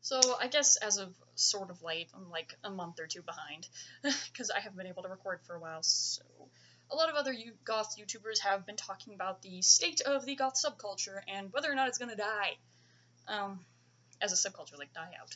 So I guess as of sort of late, I'm like a month or two behind, because I haven't been able to record for a while, so a lot of other goth YouTubers have been talking about the state of the goth subculture and whether or not it's gonna die. As a subculture, like die out.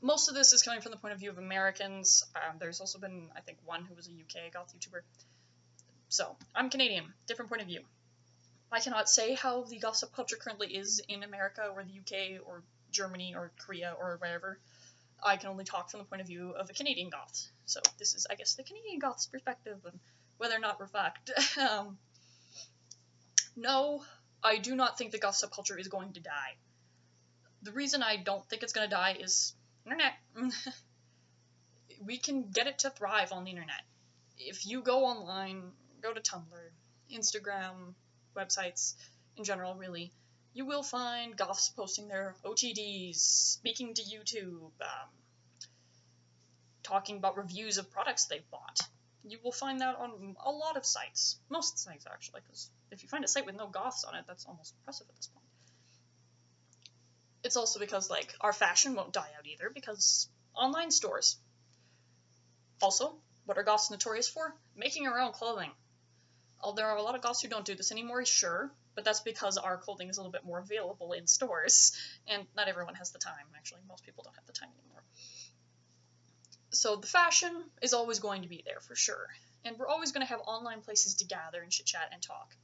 Most of this is coming from the point of view of Americans. There's also been, I think, one who was a UK goth YouTuber. So, I'm Canadian, different point of view. I cannot say how the goth subculture currently is in America or the UK or Germany or Korea or wherever. I can only talk from the point of view of a Canadian goth. So this is, I guess, the Canadian goth's perspective and whether or not we're fucked. No, I do not think the goth subculture is going to die. The reason I don't think it's going to die is internet. We can get it to thrive on the internet. If you go online, go to Tumblr, Instagram, websites in general, really, you will find goths posting their OTDs, speaking to YouTube, talking about reviews of products they've bought. You will find that on a lot of sites. Most sites, actually, because if you find a site with no goths on it, that's almost impressive at this point. It's also because, like, our fashion won't die out either, because online stores. Also, what are goths notorious for? Making our own clothing. There are a lot of goths who don't do this anymore, sure, but that's because our clothing is a little bit more available in stores, and not everyone has the time. Actually, most people don't have the time anymore. So the fashion is always going to be there, for sure, and we're always going to have online places to gather and chit-chat and talk.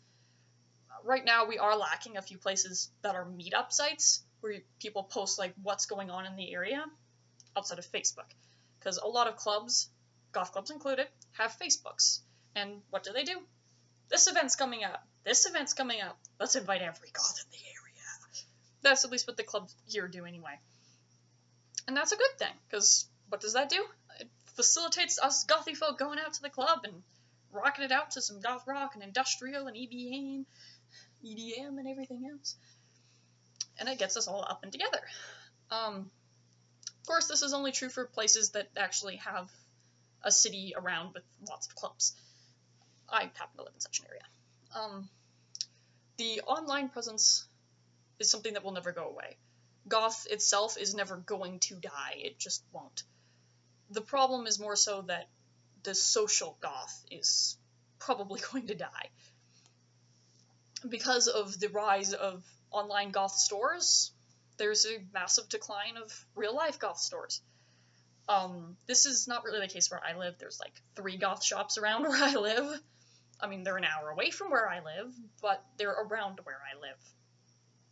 Right now, we are lacking a few places that are meetup sites, where people post, like, what's going on in the area, outside of Facebook, because a lot of clubs, goth clubs included, have Facebooks, and what do? This event's coming up. This event's coming up. Let's invite every goth in the area. That's at least what the clubs here do anyway. And that's a good thing, because what does that do? It facilitates us gothy folk going out to the club and rocking it out to some goth rock and industrial and EDM and everything else. And it gets us all up and together. Of course, this is only true for places that actually have a city around with lots of clubs. I happen to live in such an area. The online presence is something that will never go away. Goth itself is never going to die, it just won't. The problem is more so that the social goth is probably going to die. Because of the rise of online goth stores, there's a massive decline of real-life goth stores. This is not really the case where I live. There's like 3 goth shops around where I live. I mean, they're an hour away from where I live, but they're around where I live.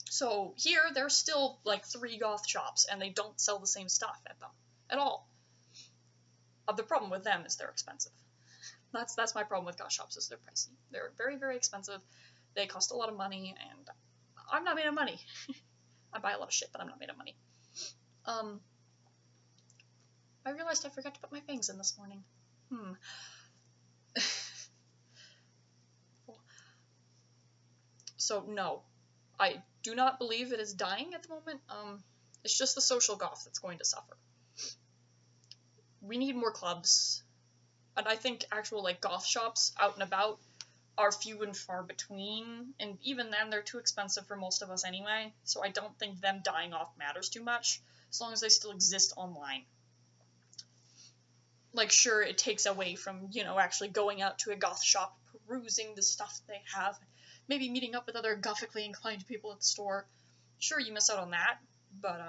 So here, there's still like 3 goth shops, and they don't sell the same stuff at them at all. The problem with them is they're expensive. That's my problem with goth shops, is they're pricey. They're very, very expensive. They cost a lot of money, and I'm not made of money. I buy a lot of shit, but I'm not made of money. I realized I forgot to put my fangs in this morning. So, no. I do not believe it is dying at the moment. It's just the social goth that's going to suffer. We need more clubs. And I think actual, like, goth shops out and about are few and far between, and even then, they're too expensive for most of us anyway, so I don't think them dying off matters too much, as long as they still exist online. Like, sure, it takes away from, you know, actually going out to a goth shop, perusing the stuff they have, maybe meeting up with other gothically inclined people at the store. Sure, you miss out on that, but,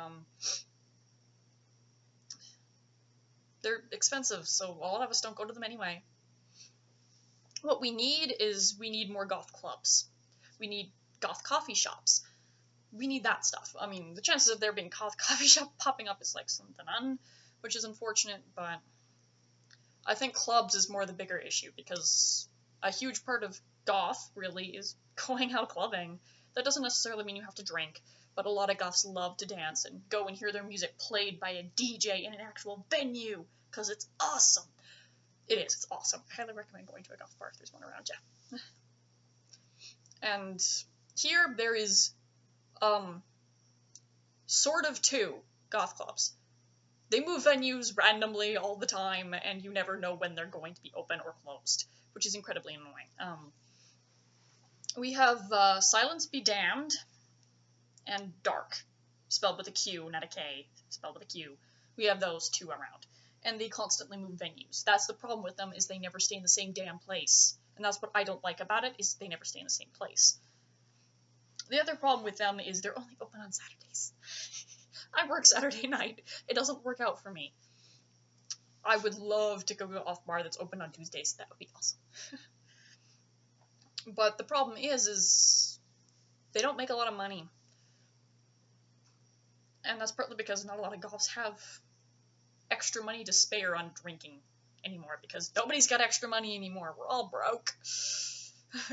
they're expensive, so a lot of us don't go to them anyway. What we need more goth clubs. We need goth coffee shops. We need that stuff. I mean, the chances of there being goth coffee shop popping up is like slim to none, which is unfortunate, but I think clubs is more the bigger issue, because a huge part of goth, really, is going out clubbing. That doesn't necessarily mean you have to drink, but a lot of goths love to dance and go and hear their music played by a DJ in an actual venue, because it's awesome. It is, it's awesome. I highly recommend going to a goth bar if there's one around you. And here there is, sort of 2 goth clubs. They move venues randomly all the time, and you never know when they're going to be open or closed, which is incredibly annoying. We have Silence Be Damned and Dark. spelled with a Q, not a K, spelled with a Q. We have those two around. And they constantly move venues. That's the problem with them, is they never stay in the same damn place. And that's what I don't like about it, is they never stay in the same place. The other problem with them is they're only open on Saturdays. I work Saturday night. It doesn't work out for me. I would love to go to an off bar that's open on Tuesdays. That would be awesome. But the problem is they don't make a lot of money. And that's partly because not a lot of goths have extra money to spare on drinking anymore, because nobody's got extra money anymore. We're all broke.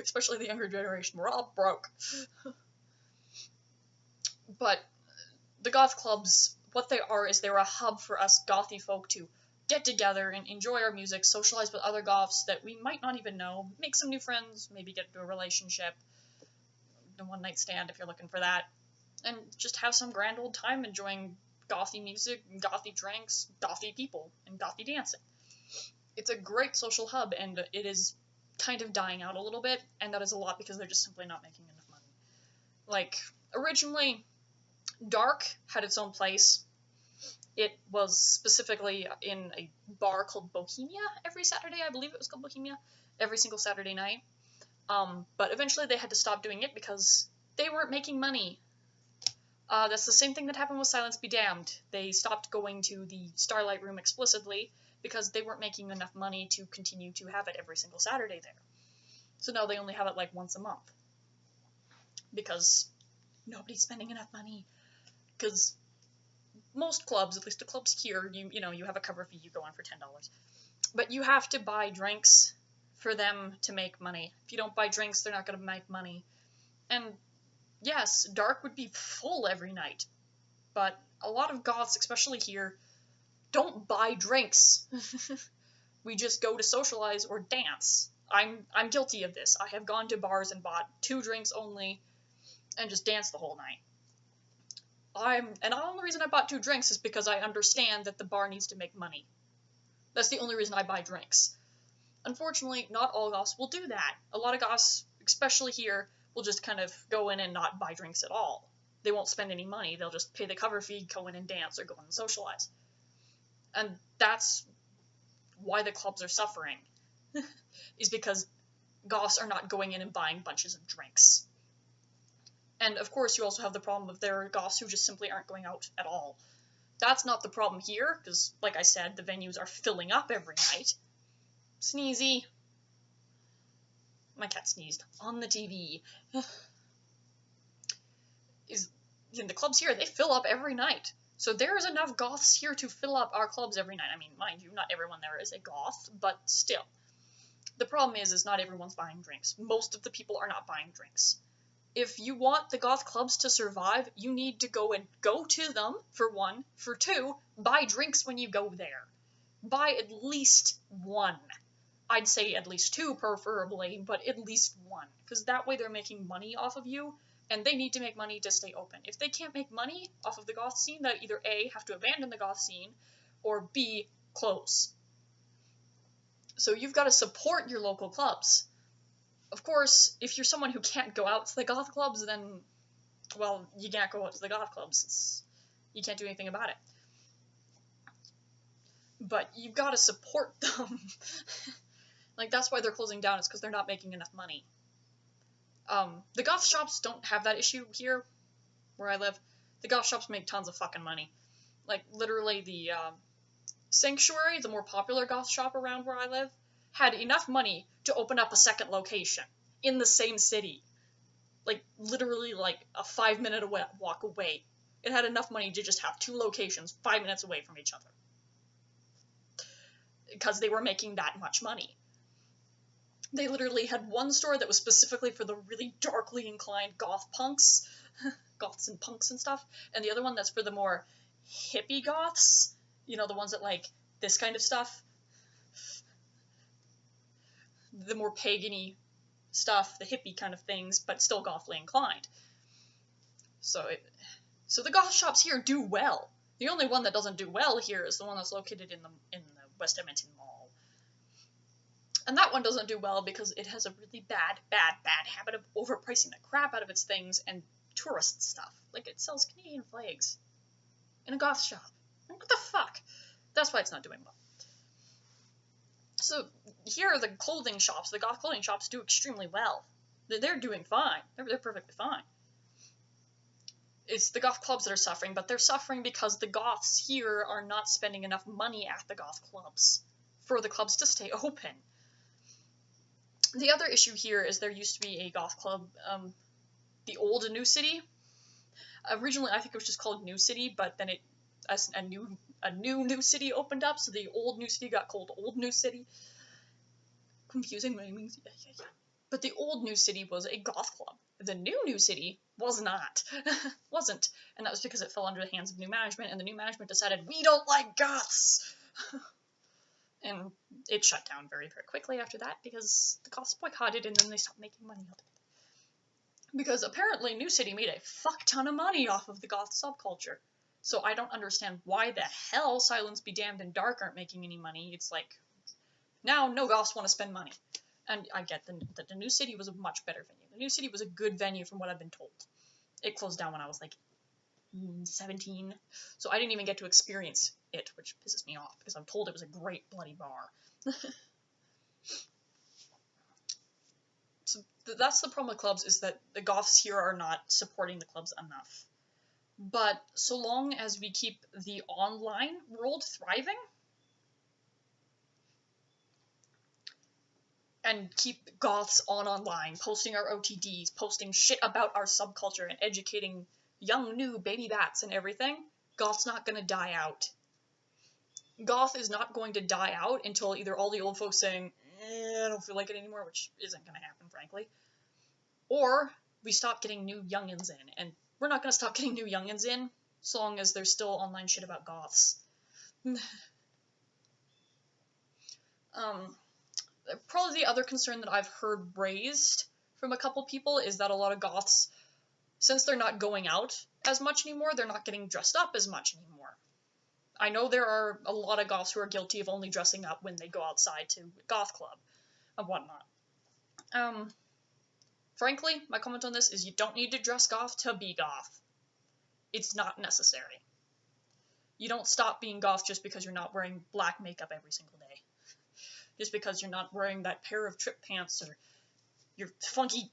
Especially the younger generation. We're all broke. But the goth clubs, what they are is they're a hub for us gothy folk to get together and enjoy our music, socialize with other goths that we might not even know, make some new friends, maybe get into a relationship, a one-night stand if you're looking for that, and just have some grand old time enjoying gothy music, gothy drinks, gothy people, and gothy dancing. It's a great social hub, and it is kind of dying out a little bit, and that is a lot because they're just simply not making enough money. Like, originally, Dark had its own place. It was specifically in a bar called Bohemia every Saturday. I believe it was called Bohemia. Every single Saturday night. But eventually they had to stop doing it because they weren't making money. That's the same thing that happened with Silence Be Damned. They stopped going to the Starlight Room explicitly because they weren't making enough money to continue to have it every single Saturday there. So now they only have it like once a month. Because nobody's spending enough money. Because most clubs, at least the clubs here, you have a cover fee, you go on for $10. But you have to buy drinks for them to make money. If you don't buy drinks, they're not going to make money. And yes, Dark would be full every night. But a lot of goths, especially here, don't buy drinks. We just go to socialize or dance. I'm guilty of this. I have gone to bars and bought 2 drinks only and just danced the whole night. And the only reason I bought 2 drinks is because I understand that the bar needs to make money. That's the only reason I buy drinks. Unfortunately, not all goths will do that. A lot of goths, especially here, will just kind of go in and not buy drinks at all. They won't spend any money. They'll just pay the cover fee, go in and dance, or go in and socialize. And that's why the clubs are suffering. Is because goths are not going in and buying bunches of drinks. And of course, you also have the problem of there are goths who just simply aren't going out at all. That's not the problem here, because, like I said, the venues are filling up every night. Sneezy. My cat sneezed on the TV. The clubs here, they fill up every night. So there is enough goths here to fill up our clubs every night. I mean, mind you, not everyone there is a goth, but still. The problem is not everyone's buying drinks. Most of the people are not buying drinks. If you want the goth clubs to survive, you need to go to them, for one. For 2, buy drinks when you go there. Buy at least 1. I'd say at least 2, preferably, but at least 1. Because that way they're making money off of you, and they need to make money to stay open. If they can't make money off of the goth scene, they either A, have to abandon the goth scene, or B, close. So you've got to support your local clubs. Of course, if you're someone who can't go out to the goth clubs, then, well, you can't go out to the goth clubs. You can't do anything about it. But you've got to support them. Like, that's why they're closing down, is because they're not making enough money. The goth shops don't have that issue here, where I live. The goth shops make tons of fucking money. Like, literally, the Sanctuary, the more popular goth shop around where I live, had enough money to open up a second location in the same city. Like, literally, like, a 5-minute walk away. It had enough money to just have 2 locations 5 minutes away from each other. Because they were making that much money. They literally had one store that was specifically for the really darkly inclined goth punks, goths and punks and stuff, and the other one that's for the more hippie goths, the ones that like this kind of stuff, the more pagan-y stuff, the hippie kind of things, but still gothly inclined. So the goth shops here do well. The only one that doesn't do well here is the one that's located in the West Edmonton Mall. And that one doesn't do well because it has a really bad habit of overpricing the crap out of its things and tourist stuff. Like, it sells Canadian flags in a goth shop. Like, what the fuck? That's why it's not doing well. So here, the clothing shops, the goth clothing shops, do extremely well. They're doing fine. They're perfectly fine. It's the goth clubs that are suffering, but they're suffering because the goths here are not spending enough money at the goth clubs for the clubs to stay open. The other issue here is there used to be a goth club, the old New City. Originally, I think it was just called New City, but then a new city opened up, so the old New City got called Old New City. Confusing namings, yeah. But the old New City was a goth club. The new City was not. Wasn't. And that was because it fell under the hands of new management, and the new management decided, we don't like goths! And it shut down very, very quickly after that, because the goths boycotted, and then they stopped making money altogether. Because apparently New City made a fuck ton of money off of the goth subculture. So I don't understand why the hell Silence Be Damned and Dark aren't making any money. It's like, now no goths want to spend money. And I get that the New City was a much better venue. The New City was a good venue from what I've been told. It closed down when I was like 17, so I didn't even get to experience it, which pisses me off, because I'm told it was a great bloody bar. So that's the problem with clubs, is that the goths here are not supporting the clubs enough. But so long as we keep the online world thriving, and keep goths online, posting our OTDs, posting shit about our subculture, and educating young new baby bats and everything, goth's not gonna die out. Goth is not going to die out until either all the old folks saying, I don't feel like it anymore, which isn't gonna happen, frankly, or we stop getting new youngins in, and we're not gonna stop getting new youngins in so long as there's still online shit about goths. Probably the other concern that I've heard raised from a couple people is that a lot of goths, since they're not going out as much anymore, they're not getting dressed up as much anymore. I know there are a lot of goths who are guilty of only dressing up when they go outside to a goth club and whatnot. Frankly, my comment on this is you don't need to dress goth to be goth. It's not necessary. You don't stop being goth just because you're not wearing black makeup every single day. Just because you're not wearing that pair of trip pants or your funky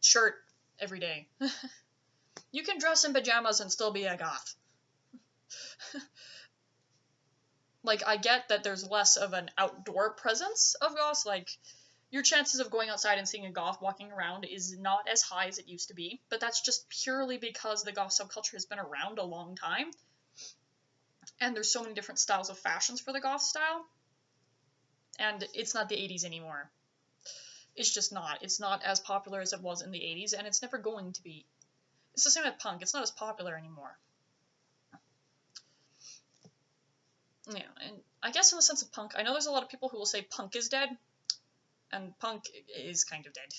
shirt every day. You can dress in pajamas and still be a goth. Like, I get that there's less of an outdoor presence of goths, like, your chances of going outside and seeing a goth walking around is not as high as it used to be, but that's just purely because the goth subculture has been around a long time, and there's so many different styles of fashions for the goth style. And it's not the 80s anymore. It's just not. It's not as popular as it was in the 80s, and it's never going to be. It's the same with punk. It's not as popular anymore. Yeah, and I guess in the sense of punk, I know there's a lot of people who will say punk is dead, and punk is kind of dead.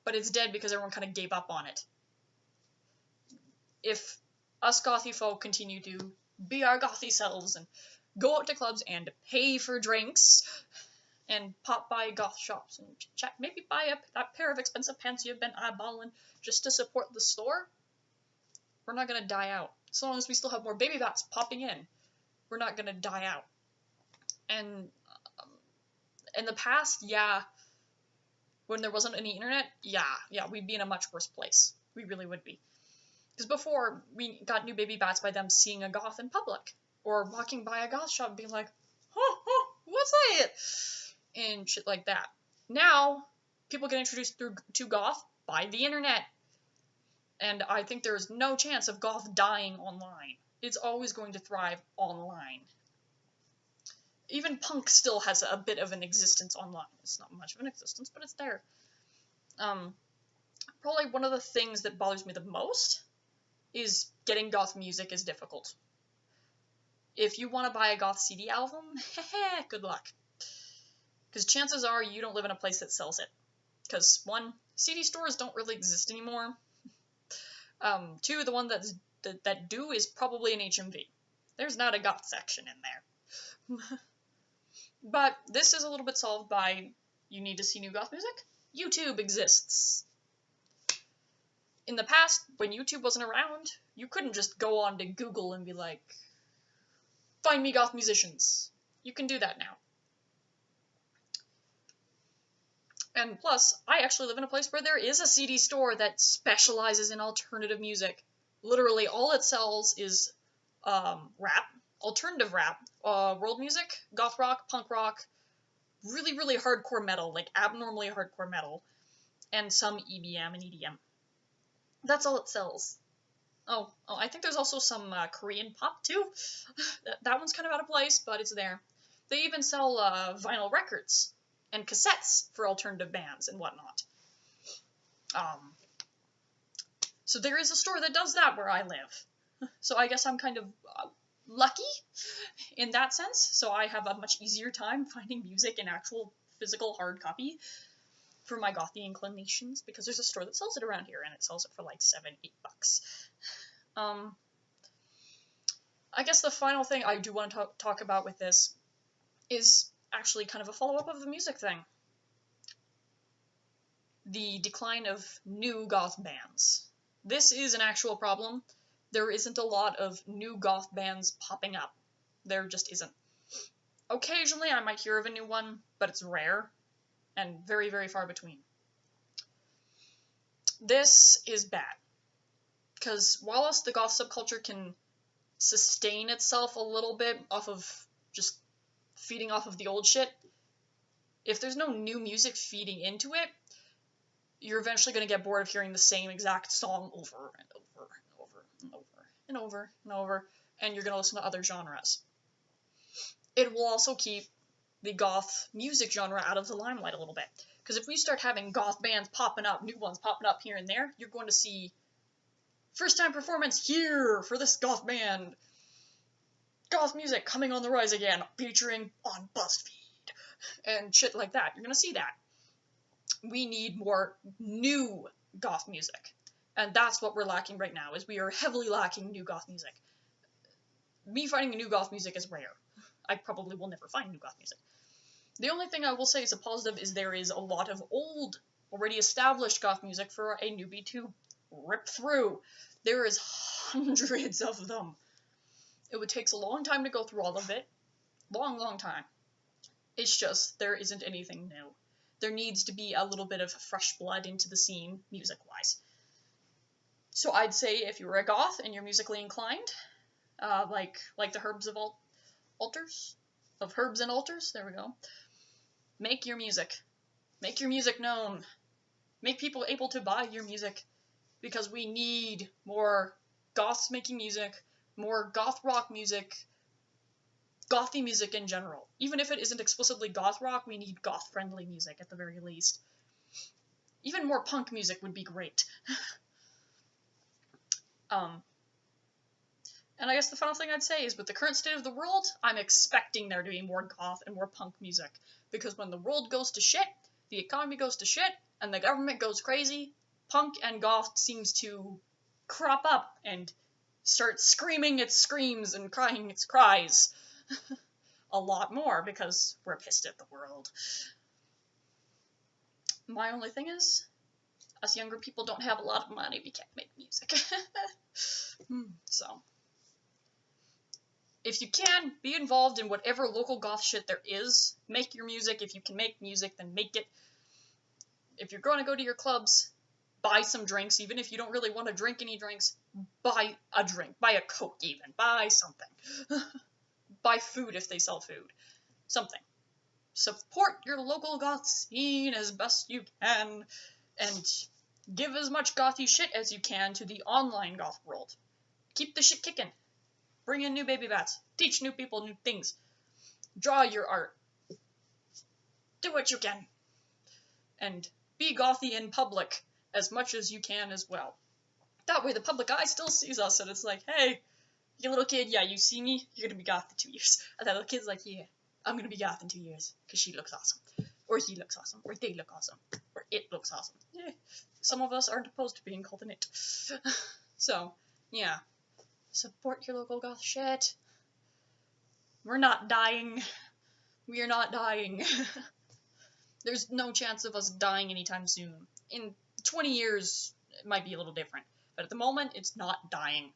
But it's dead because everyone kind of gave up on it. If us gothy folk continue to be our gothy selves and go out to clubs and pay for drinks, and pop by goth shops and chat, maybe buy that pair of expensive pants you've been eyeballing just to support the store, we're not going to die out. As long as we still have more baby bats popping in, we're not going to die out. And in the past, yeah, when there wasn't any internet, yeah, we'd be in a much worse place. We really would be. Because before, we got new baby bats by them seeing a goth in public, or walking by a goth shop and being like, what's that? And shit like that. Now, people get introduced to goth by the internet. And I think there's no chance of goth dying online. It's always going to thrive online. Even punk still has a bit of an existence online. It's not much of an existence, but it's there. Probably one of the things that bothers me the most is getting goth music is difficult. If you want to buy a goth CD album, good luck. Because chances are you don't live in a place that sells it. Because, one, CD stores don't really exist anymore. Two, the one that do is probably an HMV. There's not a goth section in there. But this is a little bit solved by, you need to see new goth music? YouTube exists. In the past, when YouTube wasn't around, you couldn't just go on to Google and be like, find me goth musicians. You can do that now. And plus, I actually live in a place where there is a CD store that specializes in alternative music. Literally, all it sells is rap, alternative rap, world music, goth rock, punk rock, really, really hardcore metal, like abnormally hardcore metal, and some EBM and EDM. That's all it sells. Oh, I think there's also some Korean pop, too. That one's kind of out of place, but it's there. They even sell vinyl records and cassettes for alternative bands and whatnot. So there is a store that does that where I live. So I guess I'm kind of lucky in that sense. So I have a much easier time finding music in actual physical hard copy for my gothy inclinations, because there's a store that sells it around here, and it sells it for like $7-8. I guess the final thing I do want to talk about with this is actually kind of a follow-up of the music thing. The decline of new goth bands. This is an actual problem. There isn't a lot of new goth bands popping up. There just isn't. Occasionally I might hear of a new one, but it's rare and very, very far between. This is bad, because whilst the goth subculture can sustain itself a little bit off of just feeding off of the old shit, if there's no new music feeding into it, you're eventually going to get bored of hearing the same exact song over and over and over and over and over and over, and you're going to listen to other genres. It will also keep the goth music genre out of the limelight a little bit, because if we start having goth bands popping up, new ones popping up here and there, you're going to see first-time performance here for this goth band. Goth music coming on the rise again, featuring on BuzzFeed, and shit like that. You're going to see that. We need more new goth music, and that's what we're lacking right now, is we are heavily lacking new goth music. Me finding new goth music is rare. I probably will never find new goth music. The only thing I will say is a positive is there is a lot of old, already established goth music for a newbie to rip through. There is hundreds of them. It would take a long time to go through all of it. Long, long time. It's just, there isn't anything new. There needs to be a little bit of fresh blood into the scene, music-wise. So I'd say if you're a goth and you're musically inclined, like the Herbs of Altars, of Herbs and Altars, there we go. Make your music. Make your music known. Make people able to buy your music, because we need more goths making music, more goth rock music, gothy music in general. Even if it isn't explicitly goth rock, we need goth-friendly music at the very least. Even more punk music would be great. And I guess the final thing I'd say is, with the current state of the world, I'm expecting there to be more goth and more punk music. Because when the world goes to shit, the economy goes to shit, and the government goes crazy, punk and goth seems to crop up and start screaming its screams and crying its cries. A lot more, because we're pissed at the world. My only thing is, us younger people don't have a lot of money, we can't make music. So, if you can, be involved in whatever local goth shit there is. Make your music. If you can make music, then make it. If you're going to go to your clubs, buy some drinks. Even if you don't really want to drink any drinks, buy a drink. Buy a Coke even. Buy something. Buy food if they sell food. Something. Support your local goth scene as best you can, and give as much gothy shit as you can to the online goth world. Keep the shit kicking. Bring in new baby bats. Teach new people new things. Draw your art. Do what you can. And be gothy in public as much as you can as well. That way the public eye still sees us, and it's like, hey, you little kid, yeah, you see me? You're gonna be goth in 2 years. And that little kid's like, yeah, I'm gonna be goth in 2 years, because she looks awesome. Or he looks awesome. Or they look awesome. Or it looks awesome. Yeah. Some of us aren't opposed to being called an it. So, yeah. Support your local goth shit. We're not dying. We are not dying. There's no chance of us dying anytime soon. In 20 years, it might be a little different. But at the moment, it's not dying.